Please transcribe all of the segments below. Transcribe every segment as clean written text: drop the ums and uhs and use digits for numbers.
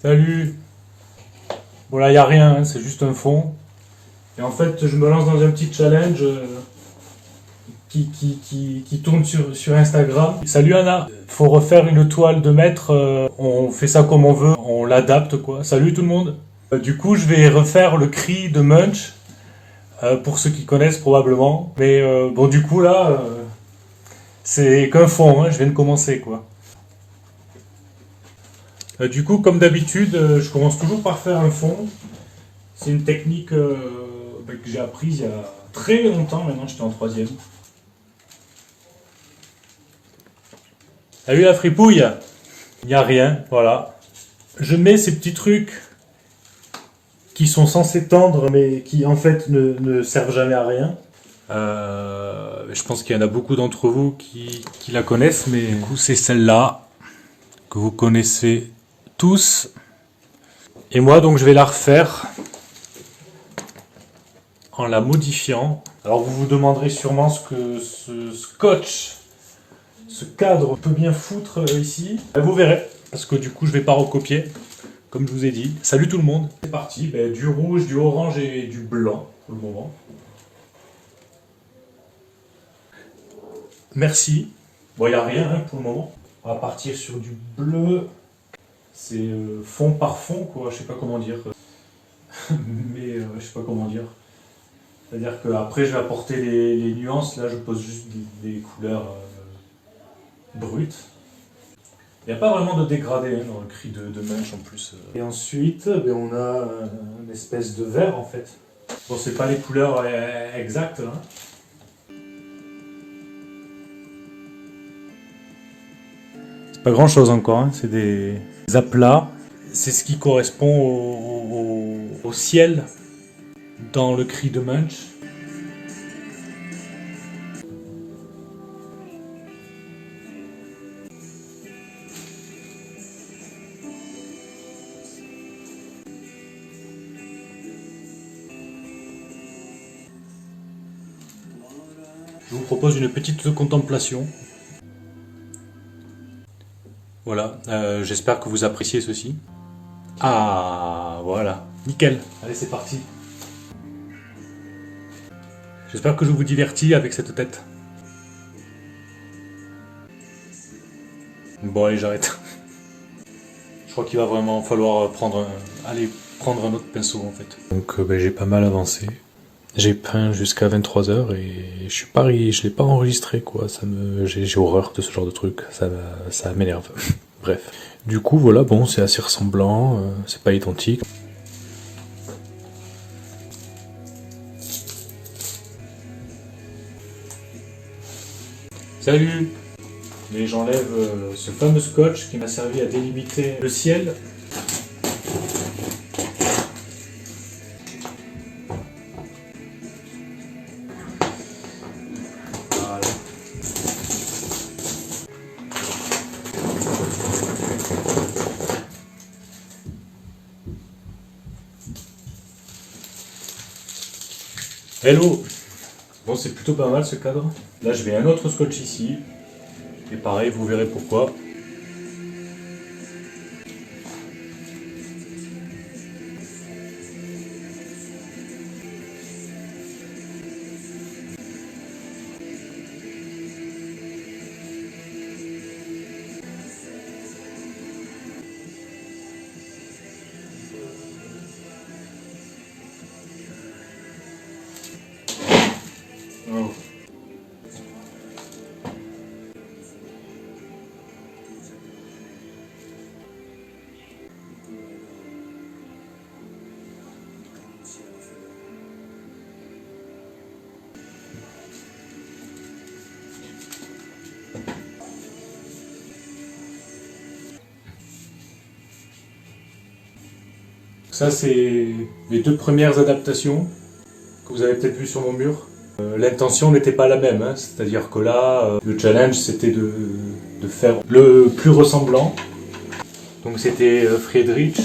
Salut. Bon là, il n'y a rien, hein, c'est juste un fond. Et en fait, je me lance dans un petit challenge qui tourne sur Instagram. Salut Anna. Faut refaire une toile de maître. On fait ça comme on veut. On l'adapte, quoi. Salut tout le monde. Du coup, je vais refaire le cri de Munch. Pour ceux qui connaissent probablement. Mais bon, du coup, là, c'est qu'un fond. Hein, je viens de commencer, quoi. Du coup, comme d'habitude, je commence toujours par faire un fond. C'est une technique que j'ai apprise il y a très longtemps, maintenant j'étais en troisième. T'as vu la fripouille? Il n'y a rien, voilà. Je mets ces petits trucs qui sont censés tendre, mais qui en fait ne servent jamais à rien. Je pense qu'il y en a beaucoup d'entre vous qui la connaissent, mais du coup c'est celle-là que vous connaissez tous. Et moi donc je vais la refaire en la modifiant. Alors vous vous demanderez sûrement ce que ce scotch, ce cadre peut bien foutre ici. Vous verrez, parce que du coup je vais pas recopier, comme je vous ai dit. Salut tout le monde. C'est parti, du rouge, du orange et du blanc pour le moment. Merci. Bon, il n'y a rien hein, pour le moment. On va partir sur du bleu. C'est fond par fond, quoi. Je sais pas comment dire. Mais je sais pas comment dire. C'est-à-dire qu'après, je vais apporter les nuances. Là, je pose juste des couleurs brutes. Il n'y a pas vraiment de dégradé hein, dans le cri de Munch en plus. Et ensuite, on a une espèce de vert en fait. Bon, c'est pas les couleurs exactes. Hein. C'est pas grand chose encore. Hein. C'est des aplats. C'est ce qui correspond au ciel dans le cri de Munch. Je vous propose une petite contemplation. Voilà, j'espère que vous appréciez ceci. Ah, voilà, nickel. Allez, c'est parti. J'espère que je vous divertis avec cette tête. Bon, allez, j'arrête. Je crois qu'il va vraiment falloir aller prendre un autre pinceau en fait. Donc j'ai pas mal avancé. J'ai peint jusqu'à 23h et je l'ai pas enregistré quoi. J'ai horreur de ce genre de truc. Ça m'énerve. Bref. Du coup voilà, bon, c'est assez ressemblant, c'est pas identique. Salut! Et j'enlève ce fameux scotch qui m'a servi à délimiter le ciel. Voilà. Hello! Bon, c'est plutôt pas mal ce cadre. Là, je mets un autre scotch ici. Et pareil, vous verrez pourquoi. Oh. Ça, c'est mes deux premières adaptations que vous avez peut-être vues sur mon mur. L'intention n'était pas la même, hein. C'est-à-dire que là, le challenge c'était de faire le plus ressemblant. Donc c'était Friedrich.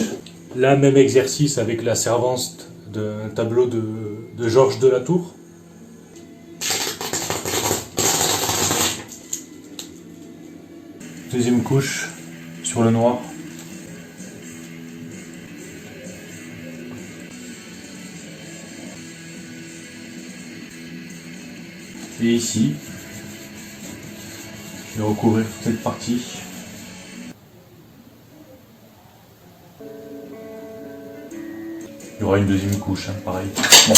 Là, même exercice avec la servante d'un tableau de Georges de la Tour. Deuxième couche sur le noir. Et ici, je vais recouvrir toute cette partie. Il y aura une deuxième couche, hein, pareil. Bon.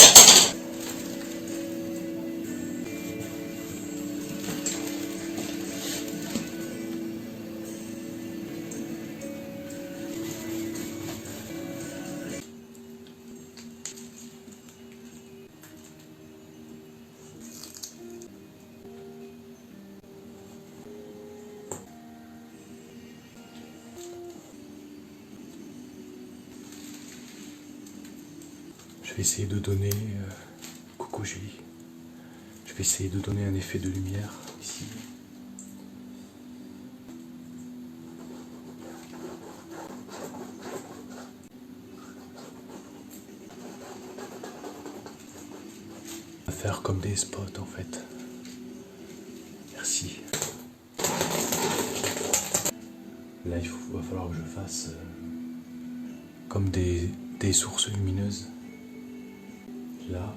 Je vais essayer de donner... Coucou Julie. Je vais essayer de donner un effet de lumière ici. On va faire comme des spots en fait. Merci. Là il va falloir que je fasse comme des sources lumineuses. Là,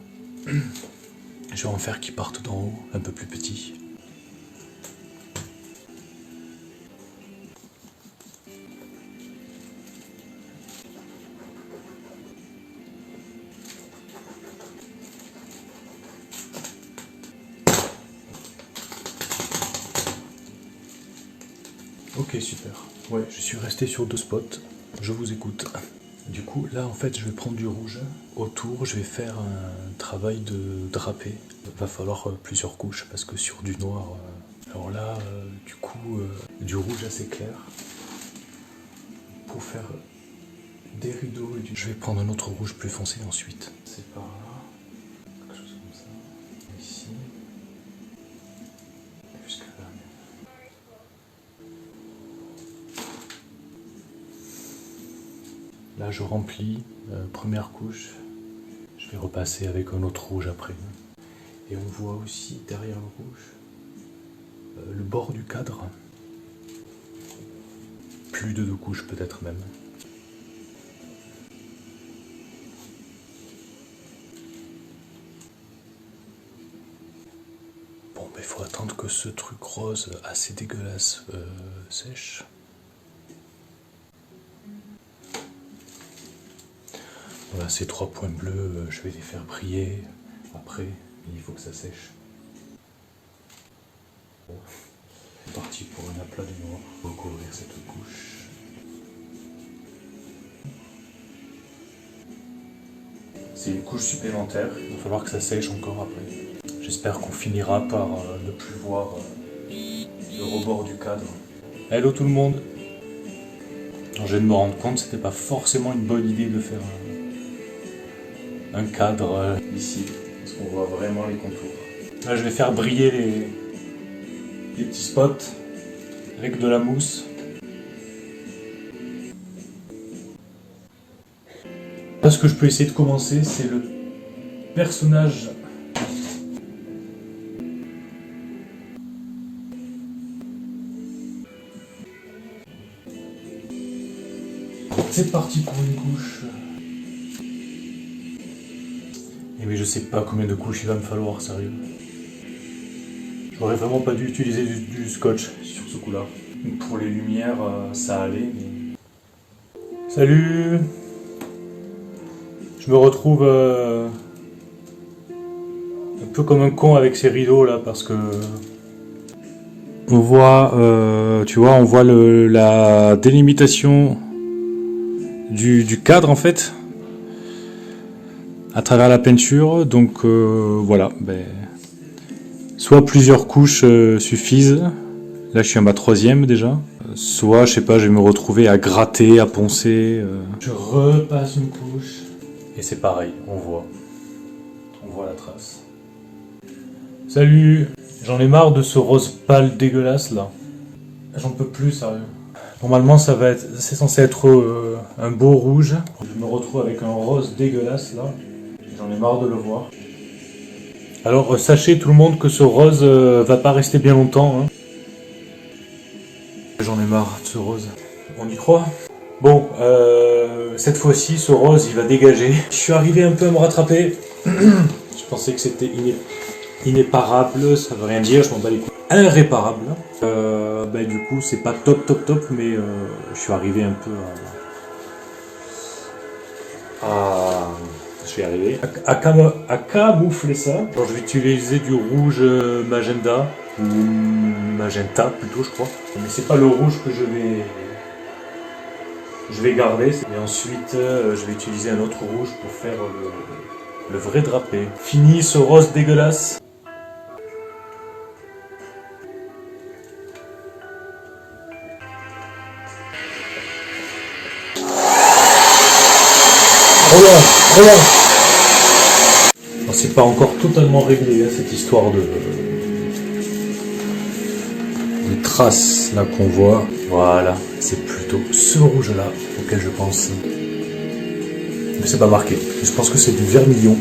je vais en faire qui partent d'en haut, un peu plus petits. Ok, super. Ouais, je suis resté sur 2 spots. Je vous écoute. Du coup, là, en fait, je vais prendre du rouge. Autour, je vais faire un travail de drapé. Il va falloir plusieurs couches parce que sur du noir... Alors là, du coup, du rouge assez clair. Pour faire des rideaux. Je vais prendre un autre rouge plus foncé ensuite. C'est par là. Quelque chose comme ça. Ici. Jusque là. Là, je remplis première couche. Je vais repasser avec un autre rouge après. Et on voit aussi derrière le rouge le bord du cadre. Plus de 2 couches peut-être même. Bon, il faut attendre que ce truc rose assez dégueulasse sèche. Voilà, ces 3 points bleus, je vais les faire briller après, il faut que ça sèche. Bon. C'est parti pour un aplat de noir, recouvrir cette couche. C'est une couche supplémentaire, il va falloir que ça sèche encore après. J'espère qu'on finira par ne plus voir le rebord du cadre. Hello tout le monde! Alors, je viens de me rendre compte que c'était pas forcément une bonne idée de faire un cadre ici, parce qu'on voit vraiment les contours. Là je vais faire briller les petits spots avec de la mousse. Là ce que je peux essayer de commencer, c'est le personnage c'est parti pour une couche. Mais je sais pas combien de couches il va me falloir, sérieux. J'aurais vraiment pas dû utiliser du scotch sur ce coup-là. Pour les lumières, ça allait, mais... Salut! Je me retrouve un peu comme un con avec ces rideaux là, parce que... On voit, tu vois, on voit la délimitation du cadre en fait. À travers la peinture, donc voilà, soit plusieurs couches suffisent, là je suis à ma 3e déjà, soit je sais pas, je vais me retrouver à gratter, à poncer, je repasse une couche, et c'est pareil, on voit la trace. Salut, j'en ai marre de ce rose pâle dégueulasse là, j'en peux plus sérieux. Normalement c'est censé être un beau rouge, je me retrouve avec un rose dégueulasse là. J'en ai marre de le voir. Alors sachez tout le monde que ce rose va pas rester bien longtemps. Hein. J'en ai marre de ce rose. On y croit? Bon, cette fois-ci, ce rose il va dégager. Je suis arrivé un peu à me rattraper. Je pensais que c'était Inéparable, ça veut rien dire, je m'en bats les couilles. Irréparable. Du coup, c'est pas top, mais je suis arrivé un peu je vais y arriver. À camoufler ça. Alors, je vais utiliser du rouge magenta, ou magenta plutôt, je crois. Mais c'est pas le rouge que je vais garder. Et ensuite, je vais utiliser un autre rouge pour faire le vrai drapé. Fini ce rose dégueulasse. Regarde. C'est pas encore totalement réglé hein, cette histoire de traces là qu'on voit. Voilà, c'est plutôt ce rouge là auquel je pense. Mais c'est pas marqué. Je pense que c'est du vermillon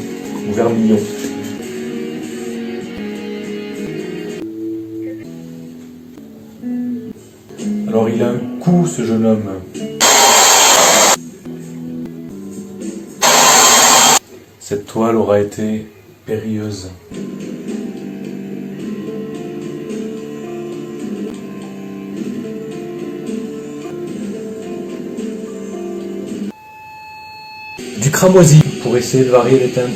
ou vermillon. Alors il a un coup ce jeune homme. Cette toile aura été périlleuse. Du cramoisi pour essayer de varier les teintes.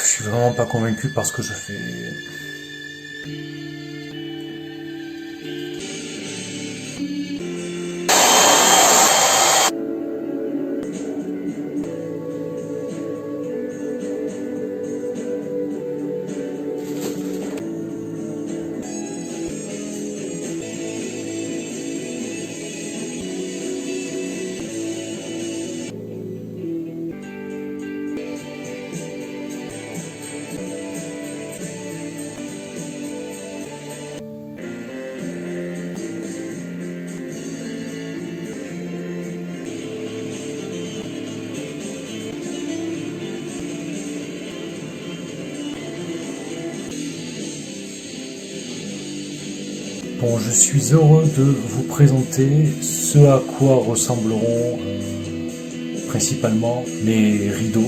Je suis vraiment pas convaincu par ce que je fais. Bon, je suis heureux de vous présenter ce à quoi ressembleront principalement les rideaux.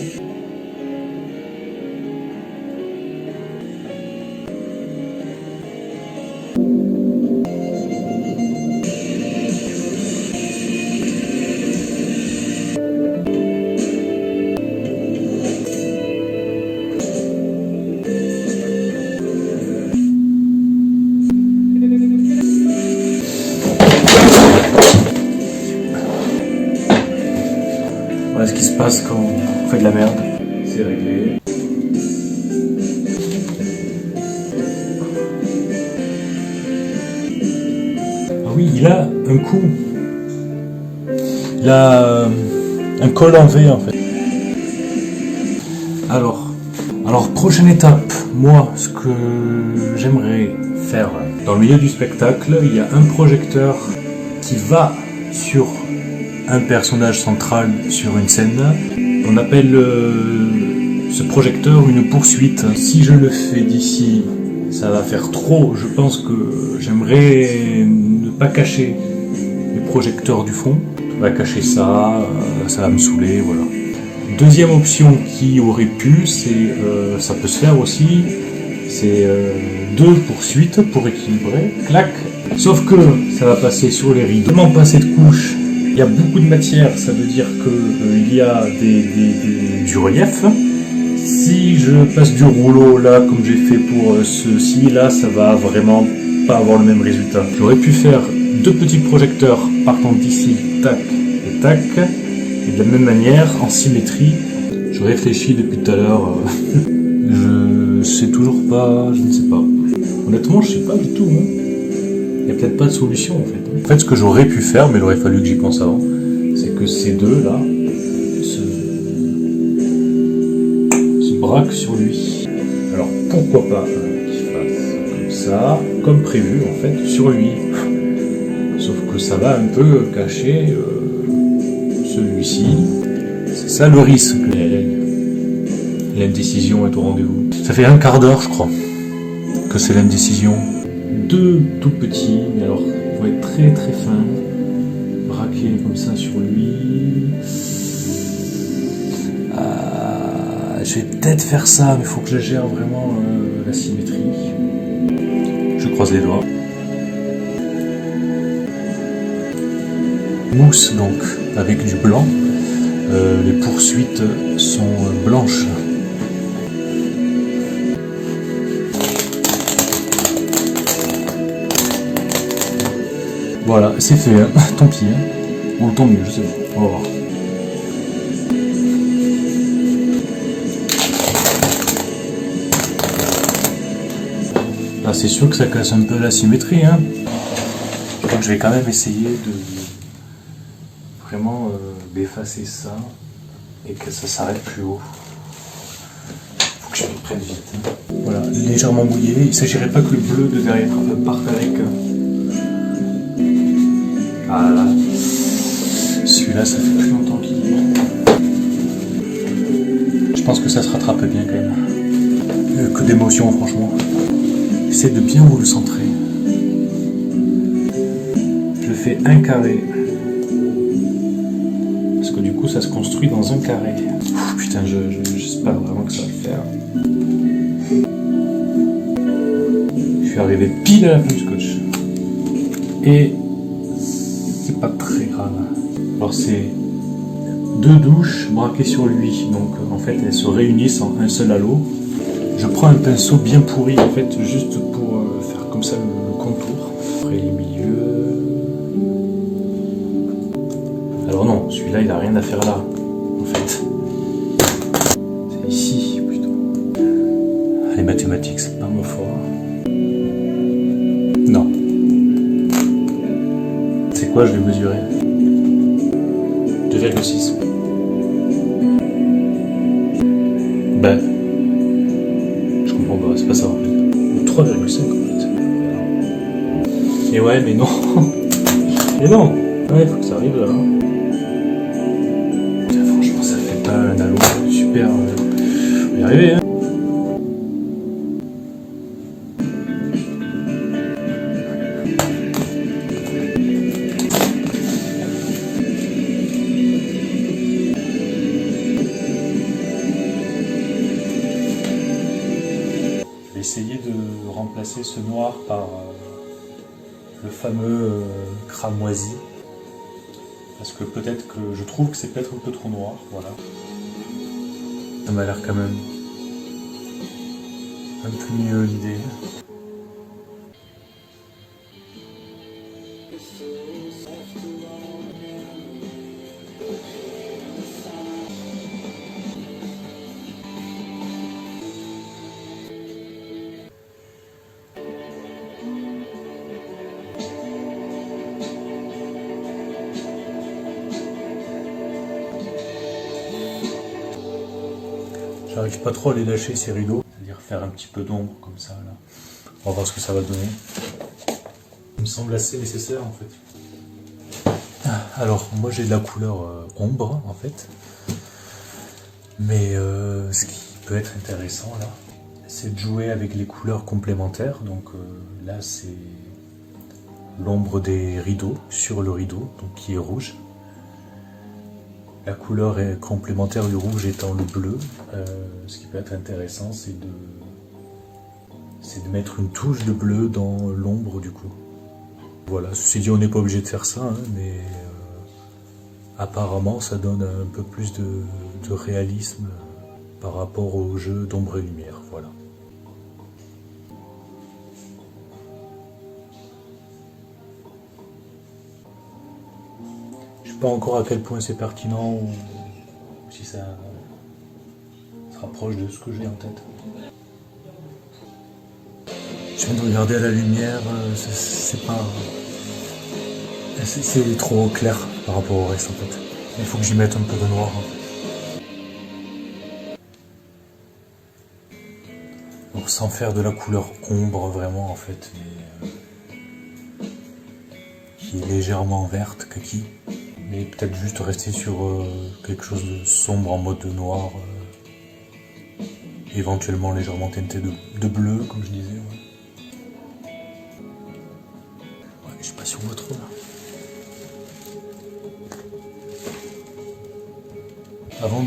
Voilà ce qui se passe quand on fait de la merde. C'est réglé. Ah oui, il a un coup. Il a un col en V en fait. Alors, prochaine étape, moi, ce que j'aimerais faire dans le milieu du spectacle, il y a un projecteur qui va sur un personnage central sur une scène. On appelle ce projecteur une poursuite. Si je le fais d'ici, ça va faire trop. Je pense que j'aimerais ne pas cacher les projecteurs du fond. On va cacher ça, ça va me saouler, voilà. Deuxième option qui aurait pu, c'est, ça peut se faire aussi, c'est deux poursuites pour équilibrer, clac. Sauf que ça va passer sur les rideaux. Comment passer de couches? Il y a beaucoup de matière, ça veut dire qu'il y a du relief. Si je passe du rouleau là, comme j'ai fait pour ceci, là, ça va vraiment pas avoir le même résultat. J'aurais pu faire deux petits projecteurs partant d'ici, tac et tac, et de la même manière, en symétrie. Je réfléchis depuis tout à l'heure, je sais toujours pas, je ne sais pas. Honnêtement, je sais pas du tout. Hein. Il n'y a peut-être pas de solution en fait. En fait, ce que j'aurais pu faire, mais il aurait fallu que j'y pense avant, c'est que ces deux là se braquent sur lui. Alors pourquoi pas qu'il fasse comme ça, comme prévu en fait, sur lui. Sauf que ça va un peu cacher celui-ci. C'est ça le risque. L'indécision est au rendez-vous. Ça fait un quart d'heure, je crois, que c'est l'indécision. Deux tout petits, mais alors il faut être très très fin, braquer comme ça sur lui. Je vais peut-être faire ça, mais il faut que je gère vraiment la symétrie. Je croise les doigts. Mousse donc, avec du blanc. Les poursuites sont blanches. Voilà, c'est fait, hein. Tant pis, hein. Ou tant mieux, je sais pas, on va voir. Là, c'est sûr que ça casse un peu la symétrie, hein. Je crois que je vais quand même essayer de vraiment d'effacer ça et que ça s'arrête plus haut. Faut que je m'y prenne vite. Hein. Voilà, légèrement mouillé. Il ne s'agirait pas que le bleu de derrière parte avec. Ah là, celui-là, ça fait plus longtemps qu'il est. Je pense que ça se rattrape bien quand même. Que d'émotion, franchement. Essayez de bien vous le centrer. Je fais un carré. Parce que du coup, ça se construit dans un carré. Putain, j'espère vraiment que ça va le faire. Je suis arrivé pile à la fin du scotch. Et c'est pas très grave. Alors c'est deux douches braquées sur lui, donc en fait elles se réunissent en un seul halo. Je prends un pinceau bien pourri en fait, juste pour faire comme ça le contour. Après les milieux. Alors non, celui-là il a rien à faire là, en fait. C'est ici plutôt. Les mathématiques c'est pas mon fort. Non. C'est quoi, je vais mesurer 2,6. Ben, je comprends pas, c'est pas ça en fait. 3,5 en fait. Et ouais, mais non. Mais non. Ouais, faut que ça arrive là. Franchement, ça fait pas un halo super. On va y arriver, hein. Essayer de remplacer ce noir par le fameux cramoisi, parce que peut-être que je trouve que c'est peut-être un peu trop noir, voilà. Ça m'a l'air quand même un peu mieux l'idée. J'arrive pas trop à les lâcher ces rideaux, c'est-à-dire faire un petit peu d'ombre comme ça là. On va voir ce que ça va donner. Il me semble assez nécessaire en fait. Alors moi j'ai de la couleur ombre en fait, mais ce qui peut être intéressant là, c'est de jouer avec les couleurs complémentaires. Donc là c'est l'ombre des rideaux sur le rideau, donc qui est rouge. La couleur est complémentaire du rouge étant le bleu. Ce qui peut être intéressant, c'est de mettre une touche de bleu dans l'ombre du coup. Voilà, ceci dit, on n'est pas obligé de faire ça, hein, mais apparemment ça donne un peu plus de réalisme par rapport au jeu d'ombre et lumière. Voilà. Je ne sais pas encore à quel point c'est pertinent ou si ça se rapproche de ce que j'ai en tête. Je viens de regarder à la lumière, c'est pas... C'est trop clair par rapport au reste en fait. Il faut que j'y mette un peu de noir. Donc sans faire de la couleur ombre vraiment en fait, mais qui est légèrement verte, kaki. Mais peut-être juste rester sur quelque chose de sombre en mode noir, éventuellement légèrement teinté de bleu, comme je disais. Ouais. Ouais, je sais pas si on voit trop là. Avant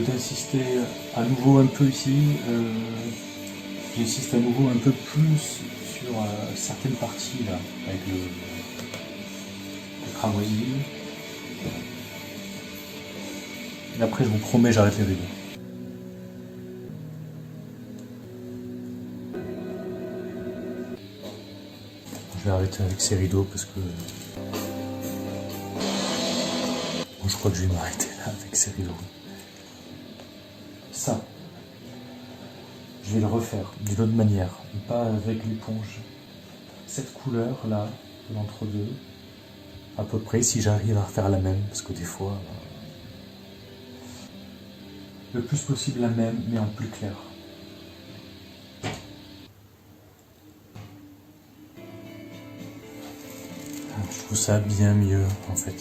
d'insister à nouveau un peu ici, j'insiste à nouveau un peu plus sur certaines parties là, avec le cramoisi. Et après je vous promets, j'arrête les rideaux. Je vais arrêter avec ces rideaux parce que je crois que je vais m'arrêter là avec ces rideaux. Ça, je vais le refaire d'une autre manière, pas avec l'éponge. Cette couleur là, de l'entre-deux, à peu près, si j'arrive à refaire la même, parce que des fois, le plus possible la même, mais en plus clair. Je trouve ça bien mieux en fait.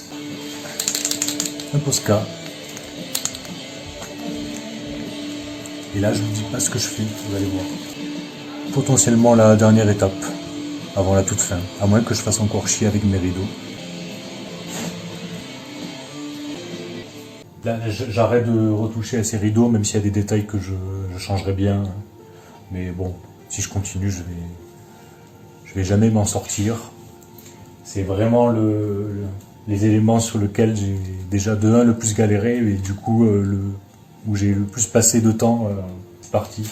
Un Posca. Et là, je ne vous dis pas ce que je fais, vous allez voir. Potentiellement la dernière étape, avant la toute fin, à moins que je fasse encore chier avec mes rideaux. Là, j'arrête de retoucher à ces rideaux, même s'il y a des détails que je changerais bien. Mais bon, si je continue, je vais jamais m'en sortir. C'est vraiment les éléments sur lesquels j'ai déjà de 1 le plus galéré et du coup où j'ai le plus passé de temps, c'est parti.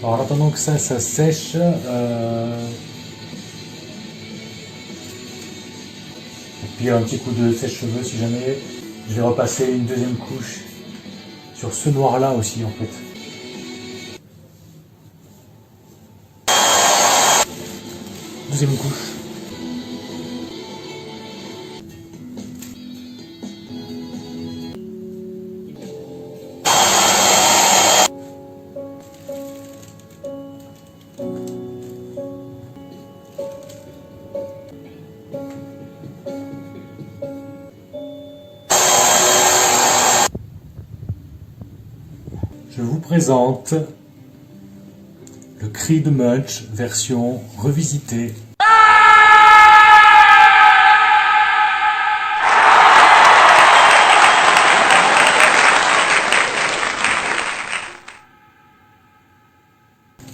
Alors en attendant que ça sèche, et puis un petit coup de sèche-cheveux si jamais, je vais repasser une deuxième couche sur ce noir là aussi en fait. Deuxième couche. Je vous présente le cri de Munch version revisitée.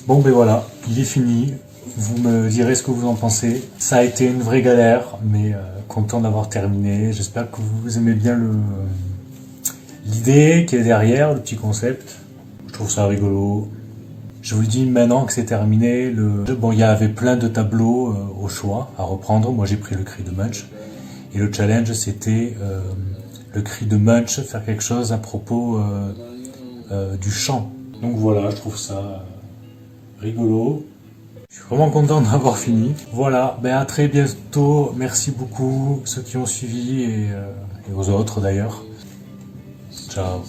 Bon ben voilà, il est fini. Vous me direz ce que vous en pensez. Ça a été une vraie galère, mais content d'avoir terminé. J'espère que vous aimez bien l'idée qui est derrière, le petit concept. Je trouve ça rigolo. Je vous le dis maintenant que c'est terminé. Bon, il y avait plein de tableaux au choix à reprendre. Moi, j'ai pris le cri de Munch. Et le challenge, c'était le cri de Munch, faire quelque chose à propos du chant. Donc voilà, je trouve ça rigolo. Je suis vraiment content d'avoir fini. Voilà, ben à très bientôt. Merci beaucoup ceux qui ont suivi et aux autres d'ailleurs. Ciao.